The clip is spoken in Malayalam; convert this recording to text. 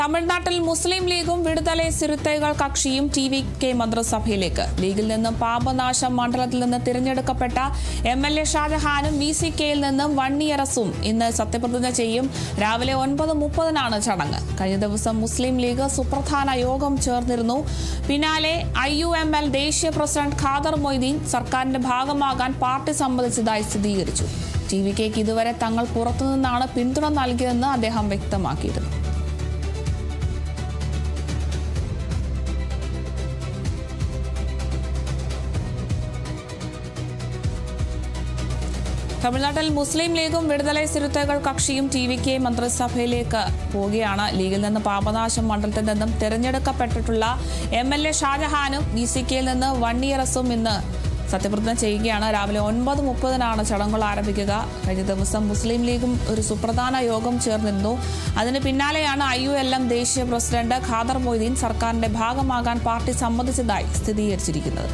തമിഴ്നാട്ടിൽ മുസ്ലിം ലീഗും വിടുതலை സിറുത്തൈകൾ കക്ഷിയും ടി.വി.കെ മന്ത്രിസഭയിലേക്ക്. ലീഗിൽ നിന്നും പാപനാശം മണ്ഡലത്തിൽ നിന്ന് തിരഞ്ഞെടുക്കപ്പെട്ട എം.എൽ.എ. ഷാജഹാനും വി.സി.കെയിൽ നിന്നും വണ്ണിയറസും ഇന്ന് സത്യപ്രതിജ്ഞ ചെയ്യും. രാവിലെ 9:30 ചടങ്ങ്. കഴിഞ്ഞ ദിവസം മുസ്ലിം ലീഗ് സുപ്രധാന യോഗം ചേർന്നിരുന്നു. പിന്നാലെ IUML ദേശീയ പ്രസിഡന്റ് ഖാദർ മൊയ്തീൻ സർക്കാരിന്റെ ഭാഗമാകാൻ പാർട്ടി സമ്മതിച്ചതായി സ്ഥിരീകരിച്ചു. ടി.വി.കെക്ക് ഇതുവരെ തങ്ങൾ പുറത്തുനിന്നാണ് പിന്തുണ നൽകിയതെന്ന് അദ്ദേഹം വ്യക്തമാക്കിയിരുന്നു. തമിഴ്നാട്ടിൽ മുസ്ലിം ലീഗും വിടുതலை സിറുത്തൈകൾ കക്ഷിയും ടി.വി.കെ മന്ത്രിസഭയിലേക്ക് പോവുകയാണ്. ലീഗിൽ നിന്ന് പാപനാശം മണ്ഡലത്തിൽ നിന്നും തിരഞ്ഞെടുക്കപ്പെട്ടിട്ടുള്ള എം.എൽ.എ. ഷാജഹാനും വി.സി.കെയിൽ നിന്ന് വണ്ണിയറസും ഇന്ന് സത്യപ്രതിജ്ഞ ചെയ്യുകയാണ്. രാവിലെ 9:30 ചടങ്ങുകൾ ആരംഭിക്കുക. കഴിഞ്ഞ ദിവസം മുസ്ലിം ലീഗും ഒരു സുപ്രധാന യോഗം ചേർന്നിരുന്നു. അതിന് പിന്നാലെയാണ് IULM ദേശീയ പ്രസിഡന്റ് ഖാദർ മൊയ്തീൻ സർക്കാരിന്റെ ഭാഗമാകാൻ പാർട്ടി സമ്മതിച്ചതായി സ്ഥിരീകരിച്ചിരിക്കുന്നത്.